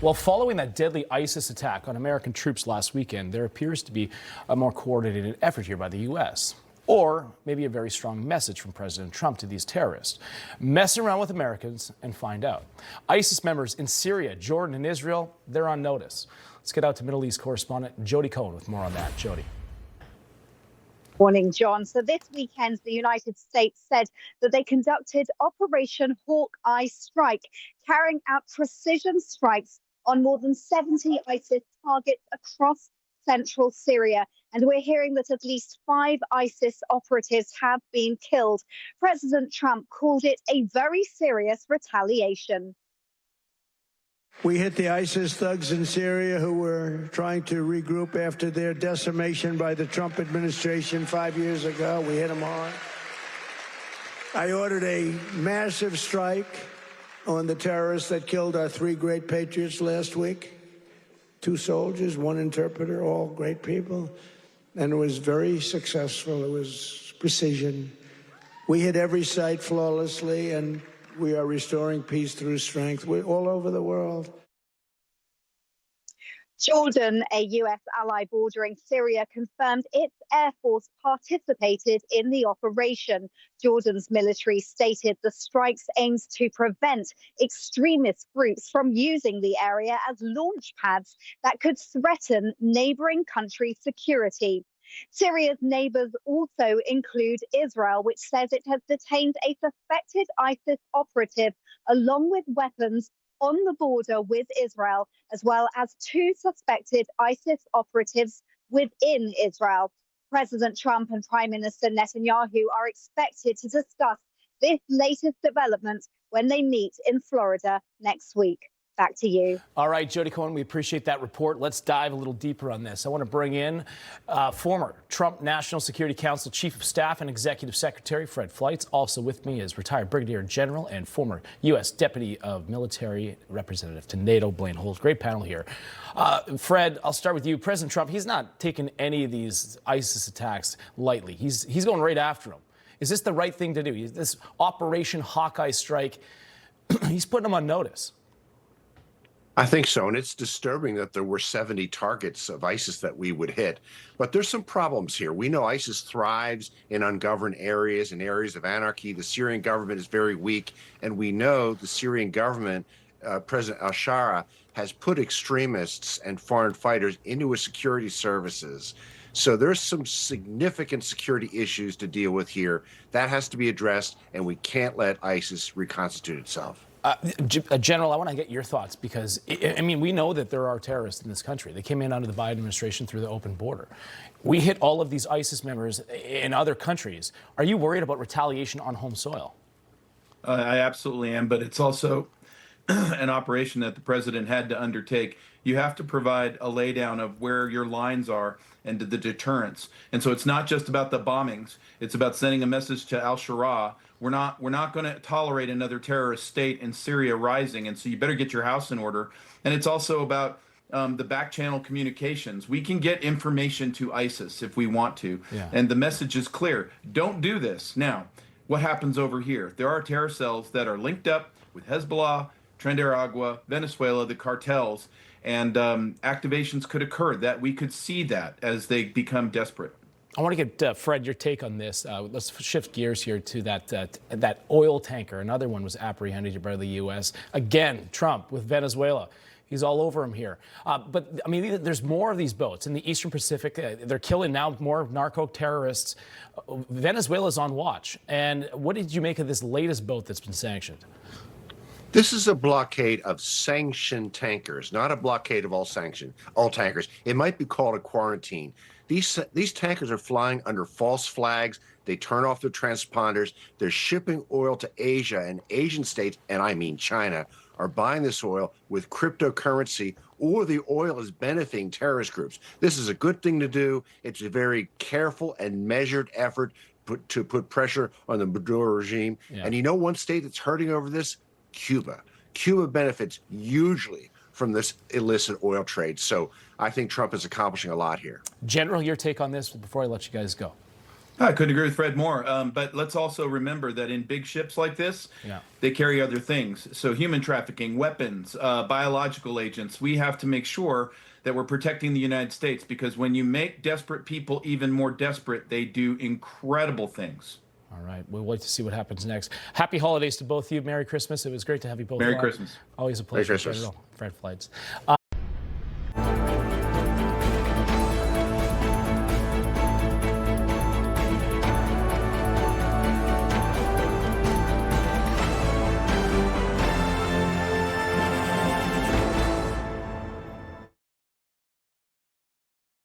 Well, following that deadly ISIS attack on American troops last weekend, there appears to be a more coordinated effort here by the U.S. Or maybe a very strong message from President Trump to these terrorists. Mess around with Americans and find out. ISIS members in Syria, Jordan, and Israel, they're on notice. Let's get out to Middle East correspondent Jody Cohen with more on that. Jody. Morning, John. So this weekend, the United States said that they conducted Operation Hawkeye Strike, carrying out precision strikes on more than 70 ISIS targets across central Syria. And we're hearing that at least 5 ISIS operatives have been killed. President Trump called it a very serious retaliation. We hit the ISIS thugs in Syria who were trying to regroup after their decimation by the Trump administration 5 years ago. We hit them hard. I ordered a massive strike on the terrorists that killed our 3 great patriots last week. 2 soldiers, 1 interpreter, all great people. And it was very successful. It was precision. We hit every site flawlessly, and we are restoring peace through strength. We're all over the world. Jordan, a U.S. ally bordering Syria, confirmed its air force participated in the operation. Jordan's military stated the strikes aims to prevent extremist groups from using the area as launch pads that could threaten neighboring countries' security. Syria's neighbors also include Israel, which says it has detained a suspected ISIS operative along with weapons on the border with Israel, as well as 2 suspected ISIS operatives within Israel. President Trump and Prime Minister Netanyahu are expected to discuss this latest development when they meet in Florida next week. Back to you. All right, Jody Cohen, we appreciate that report. Let's dive a little deeper on this. I want to bring in former Trump National Security Council Chief of Staff and Executive Secretary Fred Fleitz. Also with me is retired Brigadier General and former U.S. Deputy of Military Representative to NATO, Blaine Holt. Great panel here. Fred, I'll start with you. President Trump, he's not taking any of these ISIS attacks lightly. He's going right after them. Is this the right thing to do? This Operation Hawkeye Strike, he's putting them on notice. I think so, and it's disturbing that there were 70 targets of ISIS that we would hit. But there's some problems here. We know ISIS thrives in ungoverned areas and areas of anarchy. The Syrian government is very weak, and we know the Syrian government, President al-Shara, has put extremists and foreign fighters into his security services. So there's some significant security issues to deal with here. That has to be addressed, and we can't let ISIS reconstitute itself. General, I want to get your thoughts because, I mean, we know that there are terrorists in this country. They came in under the Biden administration through the open border. We hit all of these ISIS members in other countries. Are you worried about retaliation on home soil? I absolutely am, but it's also an operation that the president had to undertake. You have to provide a laydown of where your lines are and the deterrence. And so it's not just about the bombings. It's about sending a message to al-Shara. We're not going to tolerate another terrorist state in Syria rising. And so you better get your house in order. And it's also about the back channel communications. We can get information to ISIS if we want to. Yeah. And the message is clear. Don't do this. Now, what happens over here? There are terror cells that are linked up with Hezbollah, Trinidad, Venezuela, the cartels, and activations could occur. That we could see that as they become desperate. I want to get Fred your take on this. Let's shift gears here to that oil tanker. Another one was apprehended by the U.S. Again, Trump with Venezuela. He's all over him here. But I mean, there's more of these boats in the Eastern Pacific. They're killing now more narco terrorists. Venezuela's on watch. And what did you make of this latest boat that's been sanctioned? This is a blockade of sanctioned tankers, not a blockade of all tankers. It might be called a quarantine. These tankers are flying under false flags. They turn off their transponders. They're shipping oil to Asia, and Asian states, and I mean China, are buying this oil with cryptocurrency, or the oil is benefiting terrorist groups. This is a good thing to do. It's a very careful and measured effort to put pressure on the Maduro regime. Yeah. And you know one state that's hurting over this? Cuba. Cuba benefits hugely from this illicit oil trade. So I think Trump is accomplishing a lot here. General, your take on this before I let you guys go. I couldn't agree with Fred more. But let's also remember that in big ships like this, they carry other things. So human trafficking, weapons, biological agents. We have to make sure that we're protecting the United States, because when you make desperate people even more desperate, they do incredible things. All right. We'll wait to see what happens next. Happy holidays to both of you. Merry Christmas. It was great to have you both. Merry on. Christmas. Always a pleasure. Merry Christmas. Fred Flights.